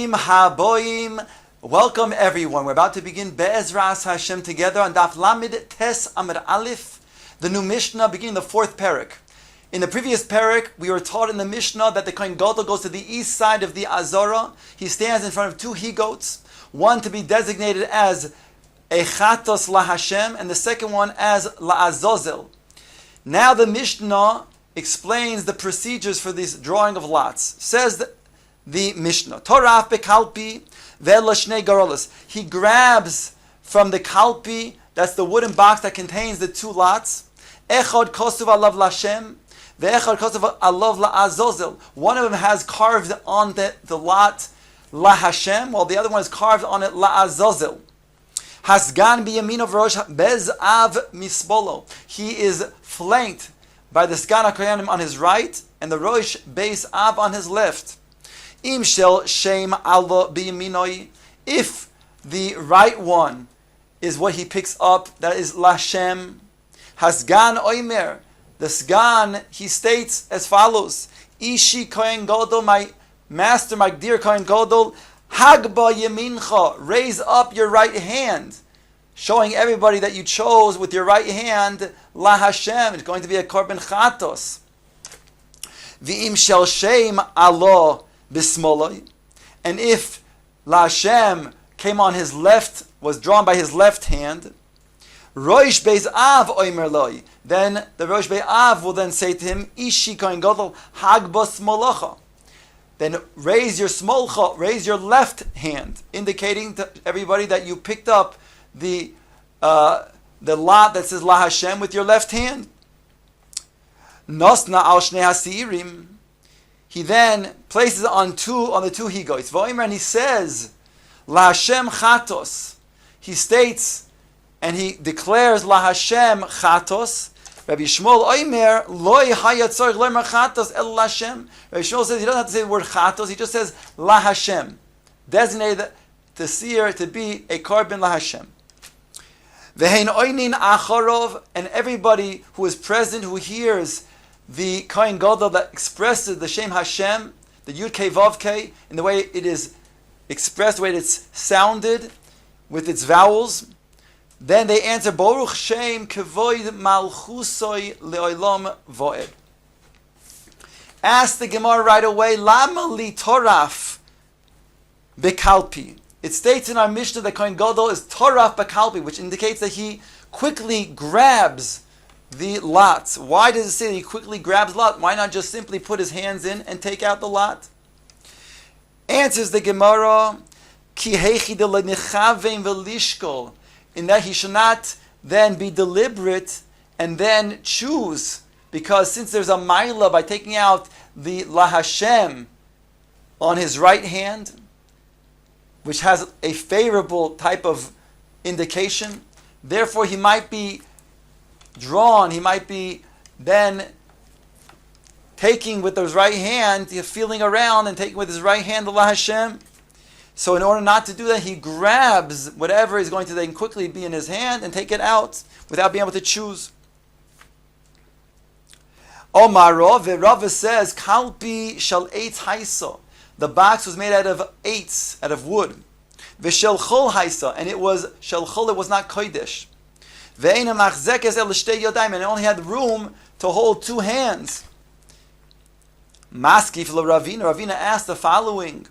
Bruchim haboim. Welcome everyone. We're about to begin Be'ezras Hashem together on Daf Lamed Tes Amud Aleph, the new Mishnah beginning the fourth parak. In the previous parak, we were taught in the Mishnah that the Kohen Gadol goes to the east side of the Azara. He stands in front of two he-goats, one to be designated as Echatos La Hashem and the second one as La Azazel. Now the Mishnah explains the procedures for this drawing of lots. Says the Mishnah, Toraf bekalpi ve'lashnei garolas. He grabs from the kalpi, that's the wooden box that contains the two lots. Echad kosuv alav lashem, ve'echad kosuv alav la'azozel. One of them has carved on the lot la Hashem, while the other one is carved on it la'azozel. Hasgan biyamino v'rosh bezav misbolo. He is flanked by the Sgan HaKoyanim on his right and the Rosh Beis Av on his left. Im shel shem alo biyaminoi. If the right one is what he picks up, that is Lashem. Hasgan oimer. The Sgan, he states as follows: Ishi Kohen Gadol, my master, my dear Kohen Gadol, Hagba Yemincha, raise up your right hand, showing everybody that you chose with your right hand La Hashem. It's going to be a korban chatos. V'im shel shem alo bismoloi. And if La Hashem came on his left, was drawn by his left hand, Rosh Beis Av oimer loi. Then the Rosh Beis Av will then say to him, Ishi Kohen Gadol Hagba smolocha. Then raise your smolcha, raise your left hand, indicating to everybody that you picked up the lot that says La Hashem with your left hand. Nosna al shnei hasirim. He then places on the two he-goats. V'omer, and he says, La Hashem chatos. He states and he declares La Hashem chatos. Rabbi Shmuel oimer loy hayatzor lemer chatos el La Hashem. Rabbi Shmuel says he doesn't have to say the word chatos. He just says La Hashem, designated the seer to be a korban La Hashem. Ve'hein oinin acharov, and everybody who is present, who hears the Kohen Gadol that expresses the Shem Hashem, the Yud Kei Vav Kei, in the way it is expressed, the way it's sounded, with its vowels, then they answer, Baruch Shem Kevoid Malchusoi Leolam Voed. Ask the Gemara right away, Lama li Toraf Bekalpi. It states in our Mishnah that Kohen Gadol is Toraf Bekalpi, which indicates that he quickly grabs the lots. Why does it say that he quickly grabs lot? Why not just simply put his hands in and take out the lot? Answers the Gemara, Ki heichi de lenichavim velishkol, in that he should not then be deliberate and then choose, because since there's a maila by taking out the La Hashem on his right hand, which has a favorable type of indication, therefore he might be drawn, he might be then taking with his right hand, feeling around and taking with his right hand the La Hashem. So in order not to do that, he grabs whatever is going to then quickly be in his hand and take it out without being able to choose. Omar Rav says, Kalpi shall eitz haisa. The box was made out of eitz, out of wood. V'shel chol haisa, and it was shel chol, it was not kodesh. Ve'ena machzekes el shtei yodayim, and it only had room to hold two hands. Maskif lo Ravina. Ravina asked the following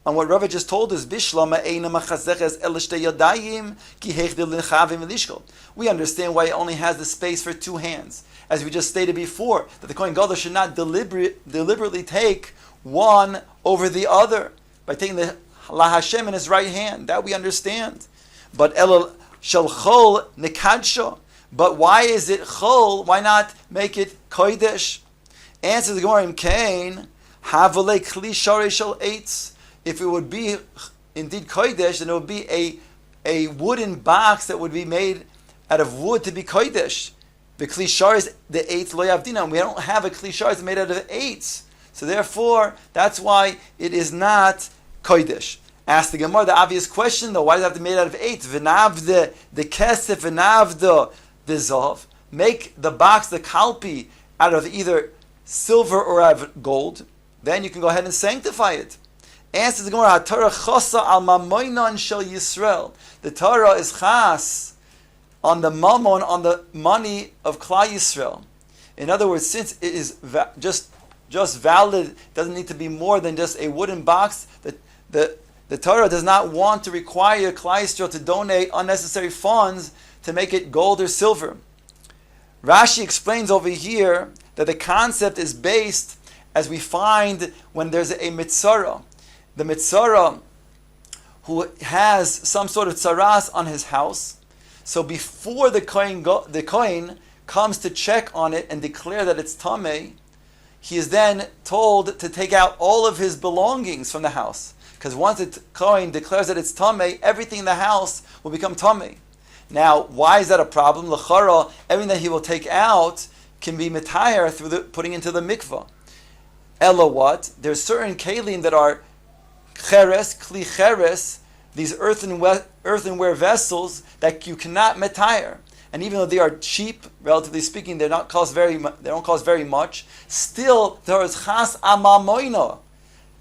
on what Rav just told us. Bishlama eina machzekes el shtei yodayim ki hechdil lechavim elishkol. We understand why it only has the space for two hands, as we just stated before, that the Kohen Gadol should not deliberately take one over the other by taking the La Hashem in his right hand. That we understand. But el shel chol nekadsha. But why is it chol? Why not make it kodesh? Answers the Gemara in Cain, havale kli sharei shel eitz. If it would be indeed kodesh, then it would be a wooden box that would be made out of wood to be kodesh. The kli sharei, the eitz lo yavdina. We don't have a kli sharei made out of eitz. So therefore, that's why it is not kodesh. Ask the Gemara the obvious question though, why does it have to be made out of eitz? V'nav the kesef, v'nav the zav. Make the box, the kalpi, out of either silver or out of gold. Then you can go ahead and sanctify it. Answers the Gemara, Torah chosa al mamoinon shel Yisrael. The Torah is chas on the mammon, on the money of Klal Yisrael. In other words, since it is just valid, it doesn't need to be more than just a wooden box. The Torah does not want to require Klal Yisrael to donate unnecessary funds to make it gold or silver. Rashi explains over here that the concept is based, as we find when there's a mitzara. The mitzara who has some sort of tzaras on his house, so before the kohen comes to check on it and declare that it's tamei, he is then told to take out all of his belongings from the house. Because once the kohen declares that it's tamei, everything in the house will become tamei. Now, why is that a problem? L'chara, everything that he will take out can be mitayar through putting into the mikvah. Ella what? There's certain kelim that are cheres, kli cheres, these earthenware vessels that you cannot mitayar. And even though they are cheap, relatively speaking, they don't cost very much. Still, there is chas amamoina.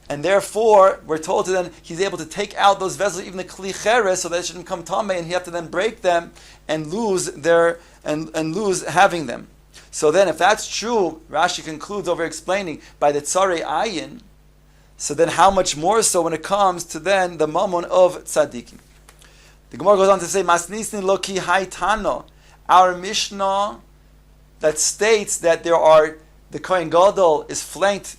And therefore, we're told to then, he's able to take out those vessels, even the kli cheres, so that it shouldn't come tamei, and he have to then break them and lose lose having them. So then, if that's true, Rashi concludes over explaining by the tzarei ayin. So then, how much more so when it comes to then the mammon of tzaddikim? The Gemara goes on to say, "Masnisni loki haitano," our Mishnah that states that the Kohen Gadol is flanked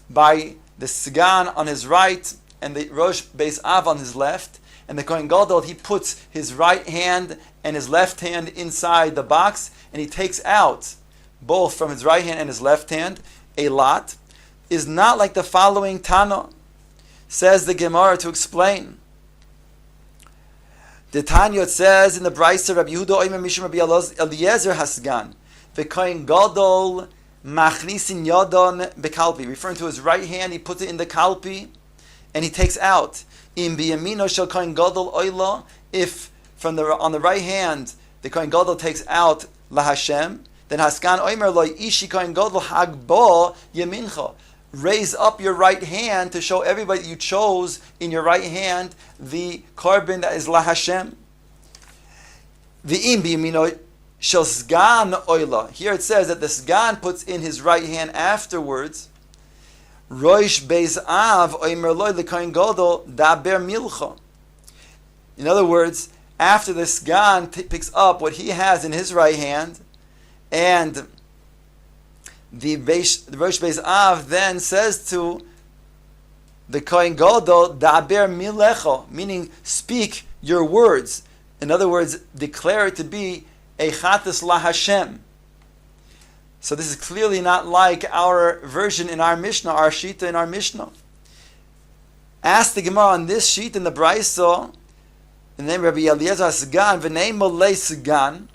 by the Sigan on his right and the Rosh Beis Av on his left, and the Kohen Gadol, he puts his right hand and his left hand inside the box, and he takes out both from his right hand and his left hand a lot, is not like the following Tana. Says the Gemara to explain. The Tanya says in the Brisa, Rabbi Yehuda Oimer Mishum Rabbi Eliezer Hasgan, the Kohen Gadol Machnisin Yadon Bekalpi, referring to his right hand, he puts it in the kalpi, and he takes out. In Biyamino Shel Kohen Gadol Oila, if on the right hand the Kohen Gadol takes out LaHashem, then Haskan Oimer Loi Ishi Kohen Gadol Hagbo Yemincha. Raise up your right hand to show everybody that you chose in your right hand the carbon that is LaHashem. The Im Biyamino Shel Sgan Oila. Here it says that the Sgan puts in his right hand afterwards. Rosh Beis Av Oimer Loi LeKohen Gadol Daber Milcha. In other words, after the Sgan picks up what he has in his right hand, and the Rosh Beis Av then says to the Kohen Gadol Daber Milecha, meaning speak your words. In other words, declare it to be Eichatis LaHashem. So this is clearly not like our version in our Mishnah, our Shita in our Mishnah. Ask the Gemara on this sheet in the Brisa, in the name of Rabbi Eliezer Sgan, v'nei molei Sgan.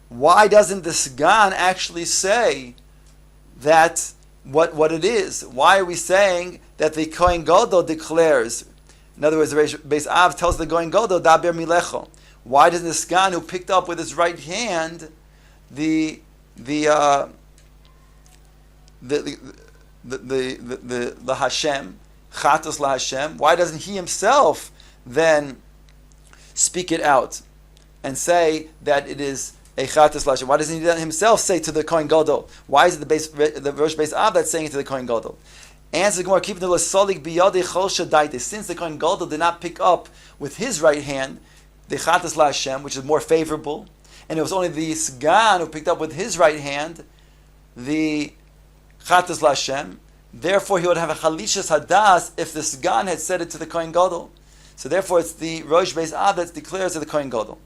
Why doesn't the Sgan actually say that what it is? Why are we saying that the Kohen Gadol declares? In other words, the Beis Av tells the Kohen Gadol Daber Milecho. Why doesn't the Sgan who picked up with his right hand the Hashem, Chatos LaHashem, why doesn't he himself then speak it out and say that it is a Chatos LaHashem? Why doesn't he himself say to the Kohen Gadol? Why is it the Rosh Beis Av that's saying it to the Kohen Gadol? Answer the Gemara, keeping the Lasolik biyadei chol shadaite. Since the Kohen Gadol did not pick up with his right hand the Chatas LaHashem, which is more favorable, and it was only the Sgan who picked up with his right hand the Chatas LaHashem, therefore he would have a Chalishas Hadas if the Sgan had said it to the Kohen Gadol. So therefore it's the Rosh Beis Av that declares to the Kohen Gadol.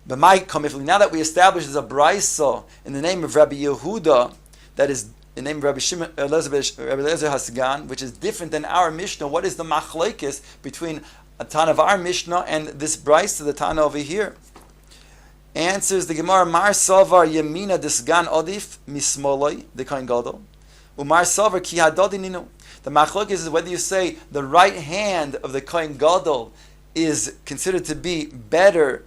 But now that we established as a Brisa in the name of Rabbi Yehuda, that is in the name of Rabbi Eliezer Hasgan, which is different than our Mishnah, what is the machlekes between a Tana of our Mishnah and this Brisa, the Tana over here? Answers the Gemara, Mar Savar Yemina Disgan Odif Mismoloi, the Kohen Gadol. Umar Savar Ki Hadodininu. The machlokes is whether you say the right hand of the Kohen Gadol is considered to be better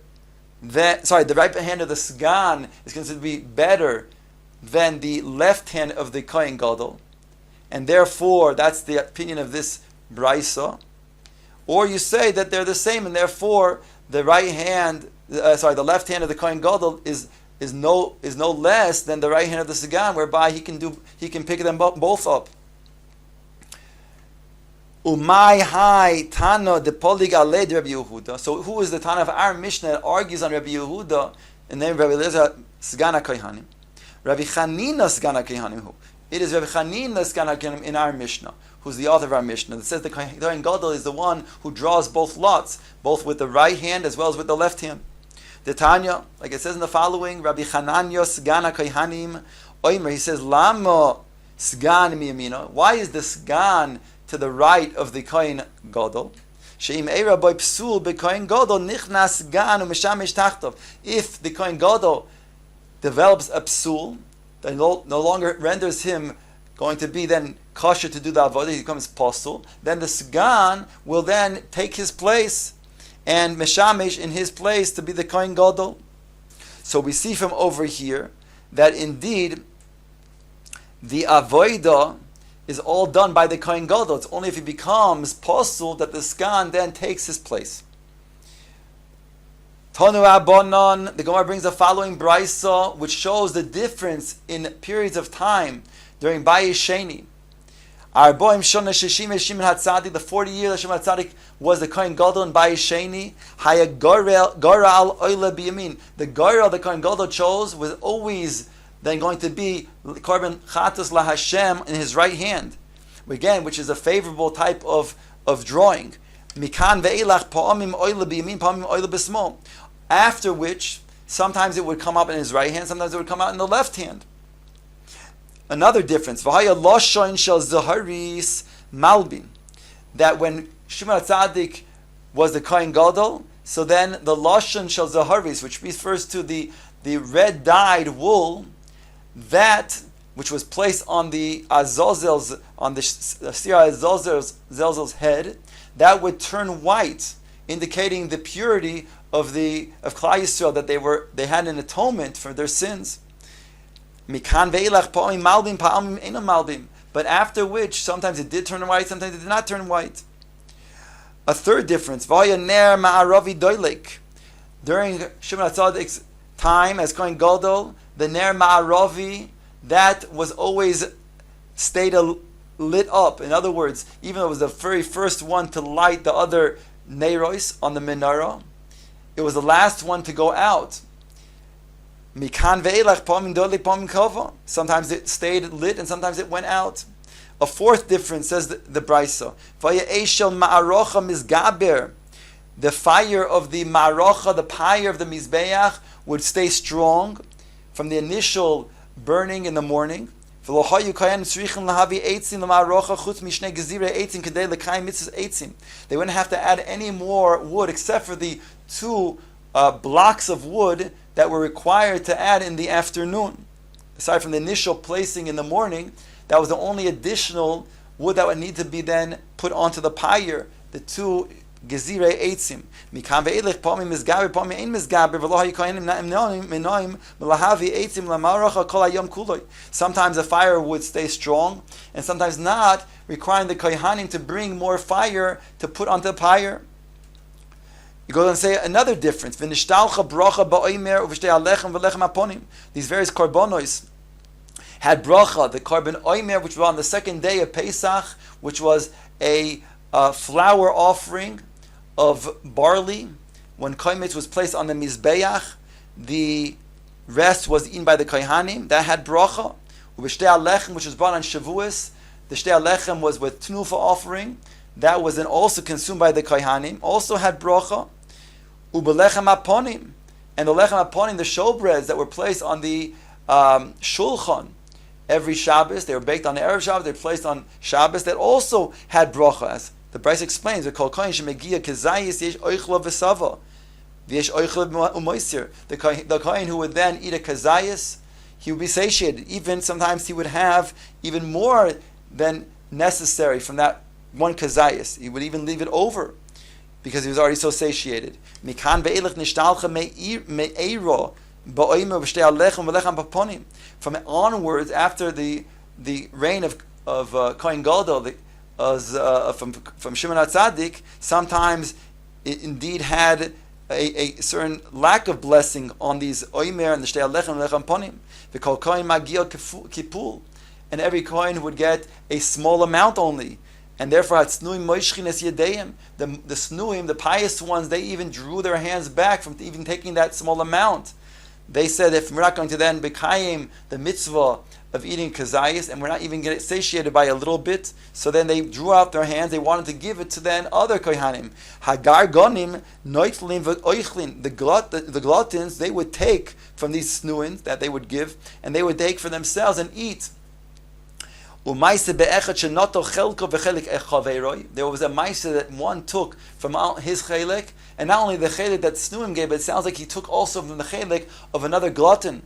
than, the right hand of the Sgan is considered to be better than the left hand of the Kohen Gadol. And therefore, that's the opinion of this brisa, or you say that they're the same, and therefore the the left hand of the Kohen Gadol is no less than the right hand of the Sagan, whereby he can pick them both up. Umay hai Tana de Polig Aled Rabbi Yehuda. So who is the Tana of our Mishnah that argues on Rabbi Yehuda and then Rabbi Eliezer Sgana Kohanim? Rabbi Chanina Sgana Kohanim. Who? It is Rabbi Chanina Sgana Kohanim in our Mishnah, who's the author of our Mishnah, that says the Kohen Gadol is the one who draws both lots, both with the right hand as well as with the left hand. The Tanya, like it says in the following, Rabbi Chananya Sgana Kohanim Oimer, he says, Lama Sgan miyamina. Why is the Sgan to the right of the Kohen Gadol? Sheim Eira by Psul be Kohen Gadol nichnas Gan u'meshamish tachtov. If the Kohen Gadol develops a Psul, that no longer renders him going to be then kosher to do the avodah, he becomes pasul, then the Sgan will then take his place and meshamish in his place to be the Kohen Gadol. So we see from over here that indeed the avodah is all done by the Kohen Gadol. It's only if he becomes pasul that the Sgan then takes his place. Tonu Abonon, the Gemara brings the following brisa, which shows the difference in periods of time during Bayis Sheni. Arboim Shona Shishim Shimon Hatzadik, the 40 years that Shimon Hatzadik was the Kohen Gadol in Bayis Sheni. Haya Goral Oile Biyamin. The Goral the Kohen Gadol chose was always then going to be Korban Chatos La Hashem in his right hand. Again, which is a favorable type of drawing. Mikan Ve'elach Pa'amim Oile Biyamin, Pa'amim Oile B'Smol. After which, sometimes it would come up in his right hand, sometimes it would come out in the left hand. Another difference, V'haya Loshoin Shel Zaharis Malbin, that when Shimon HaTzadik was the Kohen Gadol, so then the Loshon Shel Zaharis, which refers to the red dyed wool, that which was placed on the Azazel's, on the Sira Azazel's head, that would turn white, indicating the purity of Klal Yisrael, that they had an atonement for their sins. Mikan ve'ilach pa'amim malbim, pa'amim einam malbim. But after which, sometimes it did turn white, sometimes it did not turn white. A third difference, v'haya ner ma'aravi doilek. During Shimon HaTzadik's time as Kohen Gadol, the ner ma'aravi, that was always stayed lit up. In other words, even though it was the very first one to light the other neiros on the menorah, it was the last one to go out. Mikan ve'elach pa'amim doilek pa'amim kova. Sometimes it stayed lit and sometimes it went out. A fourth difference, says the Brisa, Vaya eshel ma'arocha mizgaber. The fire of the ma'arocha, the pyre of the mizbeach, would stay strong from the initial burning in the morning. They wouldn't have to add any more wood except for the two blocks of wood that were required to add in the afternoon. Aside from the initial placing in the morning, that was the only additional wood that would need to be then put onto the pyre, the two gezirei eitzim. Mikam ve'elech pa'amim mizgaber, pa'amim ein mizgaber, v'lo hayu kohanim menoim melahavi eitzim lamaracha kol hayom kuloi. Sometimes the fire would stay strong, and sometimes not, requiring the kohanim to bring more fire to put onto the pyre. You go and say another difference. V'nishtalcha bracha ba'omer uv'shtei alechem v'lechem aponim. These various korbanos had bracha, the korban omer, which was on the second day of Pesach, which was a flour offering of barley. When koimitz was placed on the mizbeach, the rest was eaten by the kohanim. That had bracha. Uv'shtei alechem, which was brought on Shavuos, the shtei alechem was with tnufa offering. That was then also consumed by the kohanim. Also had bracha. Ubelechem aponim, and the lechem aponim, the showbreads that were placed on the shulchan every Shabbos, they were baked on the Erev Shabbos, they were placed on Shabbos, that also had bracha. As the Bryce explains, we call kohen shemegia kezayis yesh oichla v'sava, v'yesh oichla u'moisir. The kohen who would then eat a kazayis, he would be satiated. Even sometimes he would have even more than necessary from that one kazayis. He would even leave it over, because he was already so satiated. Mikan ve'elech nishtalcha me'ero ba'oimer v'shtei alechem v'lechem paponim. From onwards, after the reign of Kohen Gadol, from Shimon HaTzadik, sometimes it indeed had a certain lack of blessing on these oimer and the shtei alechem and lechem ponim. The kol kohen magil kipul, and every kohen would get a small amount only, and therefore had snuim moishchin es yedeim. The snuim, the pious ones, they even drew their hands back from even taking that small amount. They said, if we're not going to then bekayim the mitzvah of eating kazayis, and we're not even getting satiated by a little bit, so then they drew out their hands. They wanted to give it to then other kohanim. Hagar gonim noitlim v'oichlin. The gluttons, they would take from these snuins that they would give, and they would take for themselves and eat. There was a maisa that one took from his chelik, and not only the chelik that snuim gave, but it sounds like he took also from the chelik of another glutton.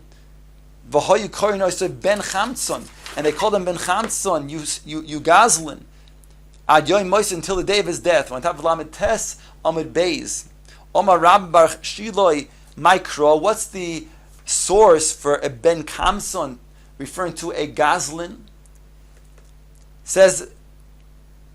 Ben Chamtzon, and they called him Ben Chamtzon, you Gazlin, Ad Yomi Masechet, until the day of his death. On top of Lamed Tes Amud Beis, Omar Rab Bar Shiloi Mikra. What's the source for a Ben Chamtzon referring to a Gazlin? Says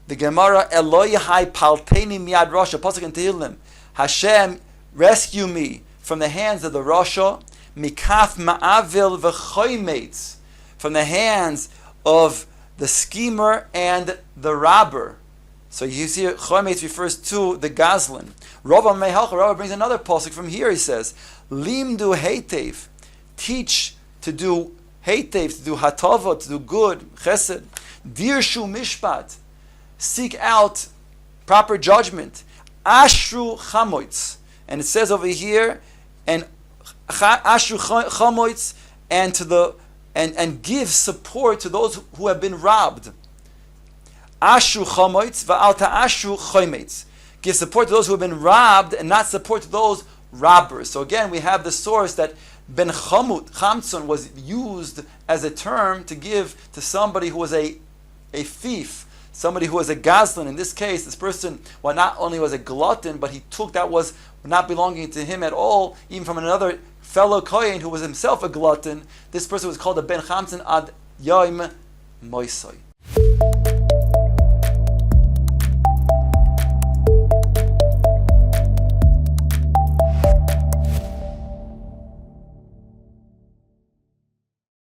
the Gemara, Eloi Hai Palteni Miad Rasha, pasuk in Tehillim, Hashem, rescue me from the hands of the Rasha, Mikaf Ma'avil V'choymetz, from the hands of the schemer and the robber. So you see, Choymetz refers to the Gazlin. Rava brings another pasuk from here. He says, Limdu Heitev, teach to do Heitev, to do Hatava, to do good, Chesed. Dirshu Mishpat, seek out proper judgment. Ashru Chamoitz, and it says over here, and Ashru Chamoitz, and give support to those who have been robbed. Ashru Chamoitz va'alta Ashru Choymetz. Give support to those who have been robbed and not support to those robbers. So again, we have the source that Ben Chamtzon was used as a term to give to somebody who was a thief, somebody who was a gazlan. In this case, this person, well, not only was a glutton, but he took that was not belonging to him at all, even from another fellow kohen who was himself a glutton. This person was called a Ben Chamtzon Ad Yomi Masechet.